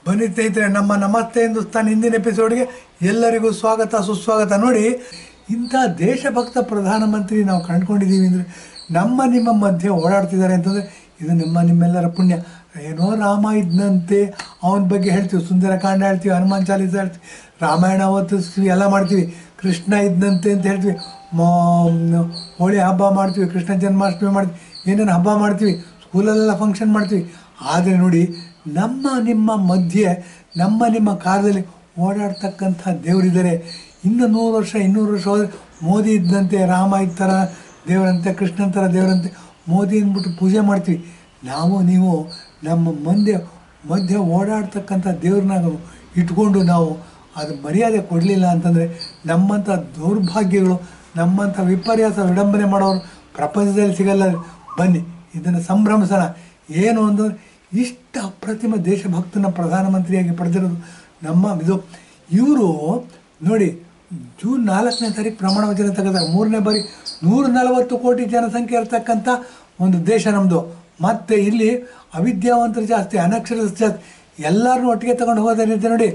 ಬನ್ನಿ ಸ್ನೇಹಿತರೆ, ನಮ್ಮ ನಮಸ್ತೆ ಹಿಂದೂಸ್ತಾನ್ ಹಿಂದಿನ ಎಪಿಸೋಡ್ಗೆ ಎಲ್ಲರಿಗೂ ಸ್ವಾಗತ ಸುಸ್ವಾಗತ. ನೋಡಿ, ಇಂಥ ದೇಶಭಕ್ತ ಪ್ರಧಾನಮಂತ್ರಿ ನಾವು ಕಂಡುಕೊಂಡಿದ್ದೀವಿ ಅಂದರೆ ನಿಮ್ಮ ಮಧ್ಯೆ ಓಡಾಡ್ತಿದ್ದಾರೆ ಅಂತಂದರೆ ಇದು ನಿಮ್ಮೆಲ್ಲರ ಪುಣ್ಯ. ಏನೋ ರಾಮ ಇದ್ದಂತೆ ಅವನ ಬಗ್ಗೆ ಹೇಳ್ತೀವಿ, ಸುಂದರಕಾಂಡ ಹೇಳ್ತೀವಿ, ಹನುಮಾನ್ ಚಾಲೀಸ ಹೇಳ್ತೀವಿ, ರಾಮಾಯಣ ಓದಿಸ್ತೀವಿ, ಎಲ್ಲ ಮಾಡ್ತೀವಿ. ಕೃಷ್ಣ ಇದ್ದಂತೆ ಅಂತ ಹೇಳ್ತೀವಿ, ಹೋಳಿ ಹಬ್ಬ ಮಾಡ್ತೀವಿ, ಕೃಷ್ಣ ಜನ್ಮಾಷ್ಟಮಿ ಮಾಡ್ತೀವಿ, ಏನೇನು ಹಬ್ಬ ಮಾಡ್ತೀವಿ, ಸ್ಕೂಲಲ್ಲೆಲ್ಲ ಫಂಕ್ಷನ್ ಮಾಡ್ತೀವಿ. ಆದರೆ ನೋಡಿ, ನಿಮ್ಮ ಮಧ್ಯೆ ನಿಮ್ಮ ಕಾಲದಲ್ಲಿ ಓಡಾಡ್ತಕ್ಕಂಥ ದೇವರಿದ್ದಾರೆ. ಇನ್ನು 100 ವರ್ಷ 200 ವರ್ಷ ಹೋದರೆ ಮೋದಿ ಇದ್ದಂತೆ, ರಾಮ ಇದ್ದ ದೇವರಂತೆ, ಕೃಷ್ಣನ ಥರ ದೇವರಂತೆ ಮೋದಿ ಅಂದ್ಬಿಟ್ಟು ಪೂಜೆ ಮಾಡ್ತೀವಿ. ನೀವು ನಮ್ಮ ಮಧ್ಯೆ ಓಡಾಡ್ತಕ್ಕಂಥ ದೇವ್ರನ್ನ ಇಟ್ಕೊಂಡು ನಾವು ಅದು ಮರ್ಯಾದೆ ಕೊಡಲಿಲ್ಲ ಅಂತಂದರೆ ನಮ್ಮಂಥ ದೌರ್ಭಾಗ್ಯಗಳು, ನಮ್ಮಂಥ ವಿಪರ್ಯಾಸ ವಿಡಂಬನೆ ಮಾಡೋರು ಪ್ರಪಂಚದಲ್ಲಿ ಸಿಗಲ್ಲ. ಬನ್ನಿ ಇದನ್ನು ಸಂಭ್ರಮಿಸೋಣ. ಏನು ಅಂತಂದರೆ, ಇಷ್ಟು ಅಪ್ರತಿಮ ದೇಶಭಕ್ತನ ಪ್ರಧಾನಮಂತ್ರಿಯಾಗಿ ಪಡೆದಿರೋದು ಇದು. ಇವರು ನೋಡಿ, ಜೂನ್ 4ನೇ ತಾರೀಕು ಪ್ರಮಾಣ ವಚನ ತೆಗೆದಾಗ 3ನೇ ಬಾರಿ 140 ಕೋಟಿ ಜನಸಂಖ್ಯೆ ಇರತಕ್ಕಂಥ ಒಂದು ದೇಶ ನಮ್ಮದು. ಮತ್ತು ಇಲ್ಲಿ ಅವಿದ್ಯಾವಂತರು ಜಾಸ್ತಿ, ಅನಕ್ಷರಸ್ಥರು ಜಾಸ್ತಿ, ಎಲ್ಲರನ್ನೂ ಒಟ್ಟಿಗೆ ತಗೊಂಡು ಹೋಗೋದೇನಿದೆ ನೋಡಿ,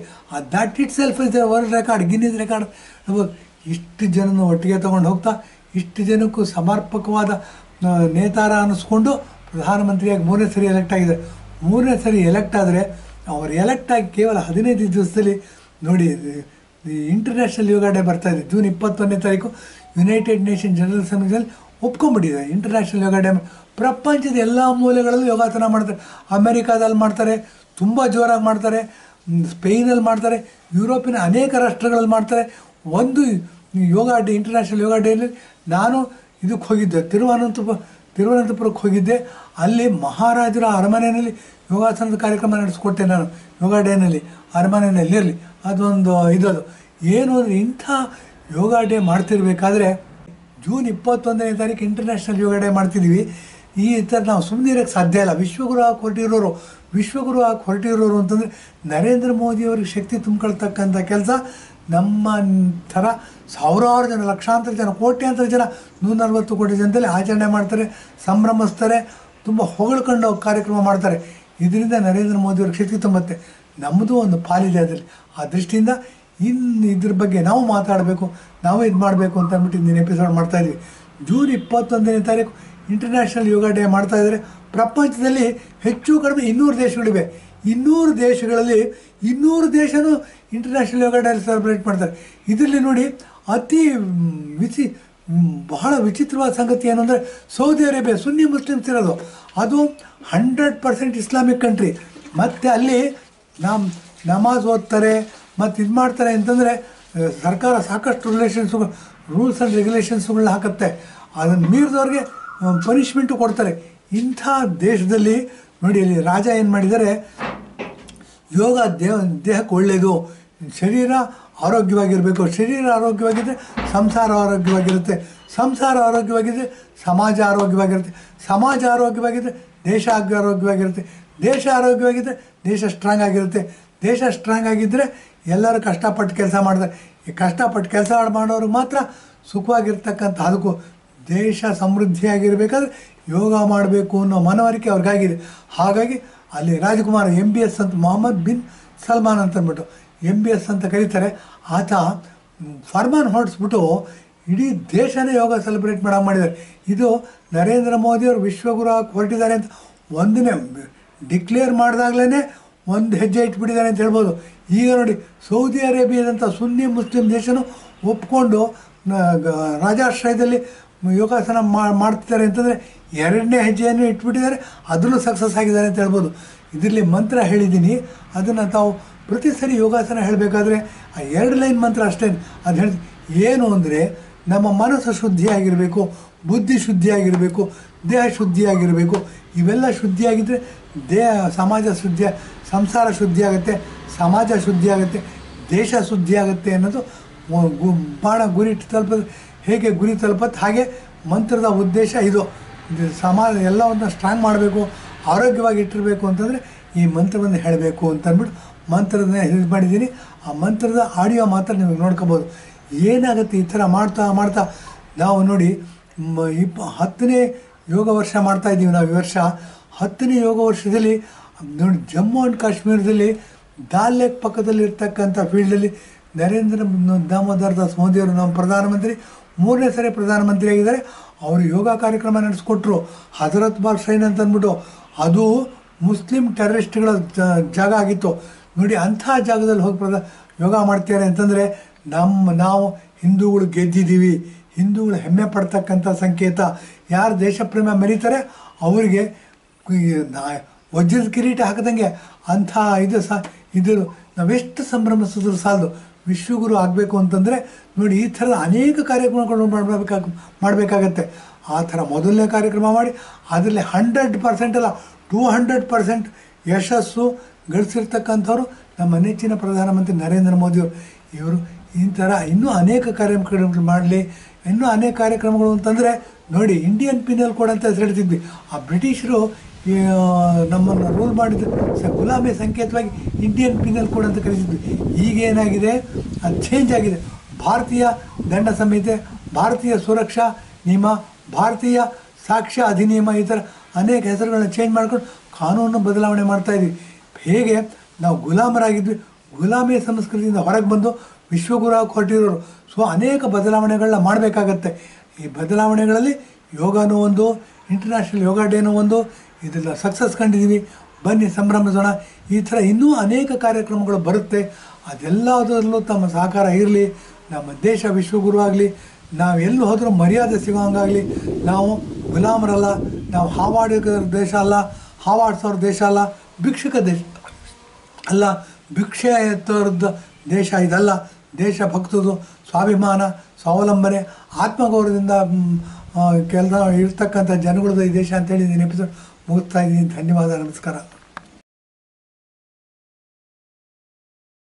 that it self is world record, Guinness record. ಇಷ್ಟು ಜನನ ಒಟ್ಟಿಗೆ ತೊಗೊಂಡು ಹೋಗ್ತಾ ಇಷ್ಟು ಜನಕ್ಕೂ ಸಮರ್ಪಕವಾದ ನೇತಾರ ಅನ್ನಿಸ್ಕೊಂಡು ಪ್ರಧಾನಮಂತ್ರಿಯಾಗಿ 3ನೇ ಸರಿ ಎಲೆಕ್ಟ್ ಆಗಿದ್ದಾರೆ. 3ನೇ ಸರಿ ಎಲೆಕ್ಟ್ ಆದರೆ ಅವರು ಎಲೆಕ್ಟ್ ಆಗಿ ಕೇವಲ 15 ದಿವಸದಲ್ಲಿ ನೋಡಿ, ಇಂಟರ್ನ್ಯಾಷನಲ್ ಯೋಗ ಡೇ ಬರ್ತಾಯಿದೆ. ಜೂನ್ 21ನೇ ತಾರೀಕು ಯುನೈಟೆಡ್ ನೇಷನ್ ಜನರಲ್ ಅಸೆಂಬ್ಲಿಯಲ್ಲಿ ಒಪ್ಕೊಂಡ್ಬಿಟ್ಟಿದೆ ಇಂಟರ್ನ್ಯಾಷನಲ್ ಯೋಗ ಡೇ. ಪ್ರಪಂಚದ ಎಲ್ಲ ಮೂಲೆಗಳಲ್ಲೂ ಯೋಗಾಸನ ಮಾಡ್ತಾರೆ. ಅಮೆರಿಕಾದಲ್ಲಿ ಮಾಡ್ತಾರೆ, ತುಂಬ ಜೋರಾಗಿ ಮಾಡ್ತಾರೆ, ಸ್ಪೇನಲ್ಲಿ ಮಾಡ್ತಾರೆ, ಯುರೋಪಿನ ಅನೇಕ ರಾಷ್ಟ್ರಗಳಲ್ಲಿ ಮಾಡ್ತಾರೆ. ಒಂದು ಯೋಗ ಡೇ, ಇಂಟರ್ನ್ಯಾಷನಲ್ ಯೋಗ ಡೇಯಲ್ಲಿ ನಾನು ಇದಕ್ಕೆ ಹೋಗಿದ್ದೆ, ತಿರುವನಂತಪುರಕ್ಕೆ ಹೋಗಿದ್ದೆ. ಅಲ್ಲಿ ಮಹಾರಾಜರ ಅರಮನೆಯಲ್ಲಿ ಯೋಗಾಸನದ ಕಾರ್ಯಕ್ರಮ ನಡೆಸ್ಕೊಟ್ಟೆ ನಾನು. ಯೋಗ ಡೇನಲ್ಲಿ ಅರಮನೆಯಲ್ಲಿ ಇರಲಿ, ಅದೊಂದು ಇದದು. ಏನು ಅಂದರೆ, ಇಂಥ ಯೋಗ ಡೇ ಮಾಡ್ತಿರ್ಬೇಕಾದ್ರೆ ಜೂನ್ 21ನೇ ತಾರೀಕು ಇಂಟರ್ನ್ಯಾಷನಲ್ ಯೋಗ ಡೇ ಮಾಡ್ತಿದ್ದೀವಿ. ಈ ಥರ ನಾವು ಸುಮ್ಮನೆ ಇರೋಕ್ಕೆ ಸಾಧ್ಯ ಇಲ್ಲ. ವಿಶ್ವಗುರು ಆಗಿ ಹೊರಟಿರೋರು ಅಂತಂದರೆ ನರೇಂದ್ರ ಮೋದಿಯವ್ರಿಗೆ ಶಕ್ತಿ ತುಂಬಿಕೊಳ್ತಕ್ಕಂಥ ಕೆಲಸ ನಮ್ಮ ಥರ ಸಾವಿರಾರು ಜನ, ಲಕ್ಷಾಂತರ ಜನ, ಕೋಟ್ಯಾಂತರ ಜನ 140 ಕೋಟಿ ಜನದಲ್ಲಿ ಆಚರಣೆ ಮಾಡ್ತಾರೆ, ಸಂಭ್ರಮಿಸ್ತಾರೆ, ತುಂಬ ಹೊಗಳ್ಕೊಂಡು ಕಾರ್ಯಕ್ರಮ ಮಾಡ್ತಾರೆ. ಇದರಿಂದ ನರೇಂದ್ರ ಮೋದಿಯವ್ರಿಗೆ ಶಕ್ತಿ ತುಂಬುತ್ತೆ. ನಮ್ಮದು ಒಂದು ಪಾಲಿದೆ ಅದರಲ್ಲಿ. ಆ ದೃಷ್ಟಿಯಿಂದ ಇದ್ರ ಬಗ್ಗೆ ನಾವು ಮಾತಾಡಬೇಕು, ನಾವು ಇದು ಮಾಡಬೇಕು ಅಂತ ಅಂದ್ಬಿಟ್ಟು ಇಂದಿನ ಎಪಿಸೋಡ್ ಮಾಡ್ತಾಯಿದ್ವಿ. ಜೂನ್ 21ನೇ ತಾರೀಕು ಇಂಟರ್ನ್ಯಾಷನಲ್ ಯೋಗ ಡೇ ಮಾಡ್ತಾಯಿದ್ದಾರೆ. ಪ್ರಪಂಚದಲ್ಲಿ ಹೆಚ್ಚು ಕಡಿಮೆ 200 ದೇಶಗಳಿವೆ. 200 ದೇಶಗಳಲ್ಲಿ 200 ದೇಶನೂ ಇಂಟರ್ನ್ಯಾಷನಲ್ ಯೋಗ ಡೇ ಸೆಲೆಬ್ರೇಟ್ ಮಾಡ್ತಾರೆ. ಇದರಲ್ಲಿ ನೋಡಿ, ಬಹಳ ವಿಚಿತ್ರವಾದ ಸಂಗತಿ ಏನು ಅಂದರೆ, ಸೌದಿ ಅರೇಬಿಯಾ ಸುನ್ನಿ ಮುಸ್ಲಿಮ್ಸ್ ಇರೋದು, ಅದು 100% ಇಸ್ಲಾಮಿಕ್ ಕಂಟ್ರಿ. ಮತ್ತು ಅಲ್ಲಿ ನಮಾಜ್ ಓದ್ತಾರೆ ಮತ್ತು ಇದು ಮಾಡ್ತಾರೆ ಅಂತಂದರೆ ಸರ್ಕಾರ ಸಾಕಷ್ಟು ರೂಲ್ಸ್ ಆ್ಯಂಡ್ ರೆಗ್ಯುಲೇಷನ್ಸ್ಗಳನ್ನ ಹಾಕುತ್ತೆ. ಅದನ್ನು ಮೀರಿದವ್ರಿಗೆ ಪನಿಷ್ಮೆಂಟು ಕೊಡ್ತಾರೆ. ಇಂಥ ದೇಶದಲ್ಲಿ ನೋಡಿ, ಅಲ್ಲಿ ರಾಜ ಏನು ಮಾಡಿದ್ದಾರೆ, ಯೋಗ ದೇಹಕ್ಕೆ ಒಳ್ಳೆಯದು, ಶರೀರ ಆರೋಗ್ಯವಾಗಿರಬೇಕು, ಶರೀರ ಆರೋಗ್ಯವಾಗಿದ್ದರೆ ಸಂಸಾರ ಆರೋಗ್ಯವಾಗಿರುತ್ತೆ, ಸಂಸಾರ ಆರೋಗ್ಯವಾಗಿದ್ದರೆ ಸಮಾಜ ಆರೋಗ್ಯವಾಗಿರುತ್ತೆ, ಸಮಾಜ ಆರೋಗ್ಯವಾಗಿದ್ದರೆ ದೇಶ ಆರೋಗ್ಯವಾಗಿರುತ್ತೆ, ದೇಶ ಆರೋಗ್ಯವಾಗಿದ್ದರೆ ದೇಶ ಸ್ಟ್ರಾಂಗ್ ಆಗಿರುತ್ತೆ, ದೇಶ ಸ್ಟ್ರಾಂಗ್ ಆಗಿದ್ದರೆ ಎಲ್ಲರೂ ಕಷ್ಟಪಟ್ಟು ಕೆಲಸ ಮಾಡ್ತಾರೆ. ಈ ಕಷ್ಟಪಟ್ಟು ಕೆಲಸ ಮಾಡೋರಿಗೆ ಮಾತ್ರ ಸುಖವಾಗಿರ್ತಕ್ಕಂಥ, ಅದಕ್ಕೂ ದೇಶ ಸಮೃದ್ಧಿಯಾಗಿರಬೇಕಾದ್ರೆ ಯೋಗ ಮಾಡಬೇಕು ಅನ್ನೋ ಮನವರಿಕೆ ಅವ್ರಿಗಾಗಿದೆ. ಹಾಗಾಗಿ ಅಲ್ಲಿ ರಾಜಕುಮಾರ MBS ಅಂತ, ಮೊಹಮ್ಮದ್ ಬಿನ್ ಸಲ್ಮಾನ್ ಅಂತ ಅಂದ್ಬಿಟ್ಟು MBS ಅಂತ ಕರೀತಾರೆ, ಆತ ಫರ್ಮಾನ್ ಹೊರಡಿಸ್ಬಿಟ್ಟು ಇಡೀ ದೇಶನೇ ಯೋಗ ಸೆಲೆಬ್ರೇಟ್ ಮಾಡಿದ್ದಾರೆ. ಇದು ನರೇಂದ್ರ ಮೋದಿಯವರು ವಿಶ್ವಗುರು ಹೊರಟಿದ್ದಾರೆ ಅಂತ ಒಂದನೇ ಡಿಕ್ಲೇರ್ ಮಾಡಿದಾಗಲೇ ಒಂದು ಹೆಜ್ಜೆ ಇಟ್ಬಿಟ್ಟಿದ್ದಾರೆ ಅಂತ ಹೇಳ್ಬೋದು. ಈಗ ನೋಡಿ, ಸೌದಿ ಅರೇಬಿಯಾದಂಥ ಸುನ್ನಿ ಮುಸ್ಲಿಂ ದೇಶನೂ ಒಪ್ಕೊಂಡು ರಾಜಾಶ್ರಯದಲ್ಲಿ ಯೋಗಾಸನ ಮಾಡ್ತಿದ್ದಾರೆ ಅಂತಂದರೆ 2ನೇ ಹೆಜ್ಜೆಯನ್ನು ಇಟ್ಬಿಟ್ಟಿದ್ದಾರೆ, ಅದನ್ನು ಸಕ್ಸಸ್ ಆಗಿದ್ದಾರೆ ಅಂತ ಹೇಳ್ಬೋದು. ಇದರಲ್ಲಿ ಮಂತ್ರ ಹೇಳಿದ್ದೀನಿ, ಅದನ್ನು ತಾವು ಪ್ರತಿ ಸರಿ ಯೋಗಾಸನ ಹೇಳಬೇಕಾದ್ರೆ ಆ 2 ಲೈನ್ ಮಂತ್ರ ಅಷ್ಟೇ. ಅದು ಹೇಳ್ತೀನಿ, ಏನು ಅಂದರೆ, ನಮ್ಮ ಮನಸ್ಸು ಶುದ್ಧಿಯಾಗಿರಬೇಕು, ಬುದ್ಧಿ ಶುದ್ಧಿಯಾಗಿರಬೇಕು, ದೇಹ ಶುದ್ಧಿಯಾಗಿರಬೇಕು. ಇವೆಲ್ಲ ಶುದ್ಧಿಯಾಗಿದ್ದರೆ ಸಮಾಜ ಸಂಸಾರ ಶುದ್ಧಿಯಾಗುತ್ತೆ, ಸಮಾಜ ಶುದ್ಧಿಯಾಗುತ್ತೆ, ದೇಶ ಶುದ್ಧಿಯಾಗುತ್ತೆ ಅನ್ನೋದು ಬಾಣ ಗುರಿ ಹೇಗೆ ಗುರಿ ತಲುಪತ್ತೆ ಹಾಗೆ ಮಂತ್ರದ ಉದ್ದೇಶ ಇದು. ಸಮಾಜ ಎಲ್ಲವನ್ನು ಸ್ಟ್ರಾಂಗ್ ಮಾಡಬೇಕು, ಆರೋಗ್ಯವಾಗಿ ಇಟ್ಟಿರಬೇಕು ಅಂತಂದರೆ ಈ ಮಂತ್ರವನ್ನು ಹೇಳಬೇಕು ಅಂತ ಅಂದ್ಬಿಟ್ಟು ಮಂತ್ರದನ್ನ ಇದು ಮಾಡಿದ್ದೀನಿ. ಆ ಮಂತ್ರದ ಆಡಿಯೋ ಮಾತ್ರ ನಿಮಗೆ ನೋಡ್ಕೋಬೋದು. ಏನಾಗುತ್ತೆ ಈ ಥರ ಮಾಡ್ತಾ ನಾವು ನೋಡಿ, 10ನೇ ಯೋಗ ವರ್ಷ ಮಾಡ್ತಾಯಿದ್ದೀವಿ ನಾವು. ಈ ವರ್ಷ 10ನೇ ಯೋಗ ವರ್ಷದಲ್ಲಿ ನೋಡಿ, ಜಮ್ಮು ಆ್ಯಂಡ್ ಕಾಶ್ಮೀರದಲ್ಲಿ ದಾಲ್ ಲೇಕ್ ಪಕ್ಕದಲ್ಲಿ ಇರ್ತಕ್ಕಂಥ ಫೀಲ್ಡಲ್ಲಿ ನರೇಂದ್ರ ದಾಮೋದರ್ ದಾಸ್ ಮೋದಿಯವರು ನಮ್ಮ ಪ್ರಧಾನಮಂತ್ರಿ 3ನೇ ಸರಿ ಪ್ರಧಾನಮಂತ್ರಿ ಆಗಿದ್ದಾರೆ. ಅವರು ಯೋಗ ಕಾರ್ಯಕ್ರಮ ನಡೆಸ್ಕೊಟ್ರು. ಹಜರತ್ ಬಾಲ್ ಶ್ರೈನ್ ಅಂತ ಅಂದ್ಬಿಟ್ಟು ಅದು ಮುಸ್ಲಿಂ ಟೆರರಿಸ್ಟ್ಗಳ ಜಾಗ ಆಗಿತ್ತು ನೋಡಿ. ಅಂಥ ಜಾಗದಲ್ಲಿ ಹೋಗಿ ಯೋಗ ಮಾಡ್ತಾರೆ ಅಂತಂದರೆ ನಾವು ಹಿಂದೂಗಳು ಗೆದ್ದಿದ್ದೀವಿ, ಹಿಂದೂಗಳು ಹೆಮ್ಮೆ ಪಡ್ತಕ್ಕಂಥ ಸಂಕೇತ. ಯಾರು ದೇಶಪ್ರೇಮ ಮೆರೀತಾರೆ ಅವರಿಗೆ ವಜ್ರದ ಕಿರೀಟ ಹಾಕದಂಗೆ ಅಂಥ ಇದು ನಾವೆಷ್ಟು ಸಂಭ್ರಮಿಸಿದ್ರು ಸಾಲದು. ವಿಶ್ವಗುರು ಆಗಬೇಕು ಅಂತಂದರೆ ನೋಡಿ ಈ ಥರದ ಅನೇಕ ಕಾರ್ಯಕ್ರಮಗಳು ಮಾಡಬೇಕಾಗತ್ತೆ. ಆ ಥರ ಮೊದಲನೇ ಕಾರ್ಯಕ್ರಮ ಮಾಡಿ ಅದರಲ್ಲಿ 100% ಅಲ್ಲ 200% ಯಶಸ್ಸು ಗಳಿಸಿರ್ತಕ್ಕಂಥವ್ರು ನಮ್ಮ ನೆಚ್ಚಿನ ಪ್ರಧಾನಮಂತ್ರಿ ನರೇಂದ್ರ ಮೋದಿಯವರು. ಇವರು ಈ ಥರ ಇನ್ನೂ ಅನೇಕ ಕಾರ್ಯಕ್ರಮಗಳು ಮಾಡಲಿ. ಇನ್ನೂ ಅನೇಕ ಕಾರ್ಯಕ್ರಮಗಳು ಅಂತಂದರೆ ನೋಡಿ ಇಂಡಿಯನ್ ಪಿನಲ್ ಕೋಡ್ ಅಂತ ಹೆಸರು ಹೇಳ್ತಿದ್ವಿ. ಆ ಬ್ರಿಟಿಷರು ನಮ್ಮನ್ನು ರೂಲ್ ಮಾಡಿದ ಗುಲಾಮಿ ಸಂಕೇತವಾಗಿ ಇಂಡಿಯನ್ ಪಿನಲ್ ಕೋಡ್ ಅಂತ ಕರೀತಿದ್ವಿ. ಈಗೇನಾಗಿದೆ ಅದು ಚೇಂಜ್ ಆಗಿದೆ. ಭಾರತೀಯ ದಂಡ ಸಂಹಿತೆ, ಭಾರತೀಯ ಸುರಕ್ಷಾ ನಿಯಮ, ಭಾರತೀಯ ಸಾಕ್ಷ್ಯ ಅಧಿನಿಯಮ, ಈ ಥರ ಅನೇಕ ಹೆಸರುಗಳನ್ನ ಚೇಂಜ್ ಮಾಡ್ಕೊಂಡು ಕಾನೂನು ಬದಲಾವಣೆ ಮಾಡ್ತಾಯಿದ್ವಿ. ಹೇಗೆ ನಾವು ಗುಲಾಮರಾಗಿದ್ವಿ, ಗುಲಾಮಿ ಸಂಸ್ಕೃತಿಯಿಂದ ಹೊರಗೆ ಬಂದು ವಿಶ್ವಗುರು ಹೊರಟಿರೋರು. ಸೊ ಅನೇಕ ಬದಲಾವಣೆಗಳನ್ನ ಮಾಡಬೇಕಾಗತ್ತೆ. ಈ ಬದಲಾವಣೆಗಳಲ್ಲಿ ಯೋಗನೂ ಒಂದು, ಇಂಟರ್ನ್ಯಾಷನಲ್ ಯೋಗ ಡೇನೂ ಒಂದು, ಇದೆಲ್ಲ ಸಕ್ಸಸ್ ಕಂಡಿದ್ದೀವಿ. ಬನ್ನಿ ಸಂಭ್ರಮಿಸೋಣ. ಈ ಥರ ಇನ್ನೂ ಅನೇಕ ಕಾರ್ಯಕ್ರಮಗಳು ಬರುತ್ತೆ. ಅದೆಲ್ಲದರಲ್ಲೂ ತಮ್ಮ ಸಹಕಾರ ಇರಲಿ. ನಮ್ಮ ದೇಶ ವಿಶ್ವಗುರು ಆಗಲಿ. ನಾವು ಎಲ್ಲಿ ಹೋದರೂ ಮರ್ಯಾದೆ ಸಿಗೋಂಗಾಗಲಿ. ನಾವು ಗುಲಾಮರಲ್ಲ, ನಾವು ಹಾವಾಡಿದ ದೇಶ ಅಲ್ಲ, ಹಾವಾಡ್ಸೋರ ದೇಶ ಅಲ್ಲ, ಭಿಕ್ಷುಕ ದೇಶ ಅಲ್ಲ, ಭಿಕ್ಷೆ ಎತ್ತೋರ್ದ ದೇಶ ಇದಲ್ಲ. ದೇಶ ಭಕ್ತದು, ಸ್ವಾಭಿಮಾನ, ಸ್ವಾವಲಂಬನೆ, ಆತ್ಮಗೌರವದಿಂದ ಕೆಲಸ ಇರ್ತಕ್ಕಂಥ ಜನಗಳದ್ದು ಈ ದೇಶ ಅಂತೇಳಿ ನಾನು ಎಪಿಸೋಡ್ ಮುಗಿಸ್ತಾ ಇದ್ದೀನಿ. ಧನ್ಯವಾದ, ನಮಸ್ಕಾರ.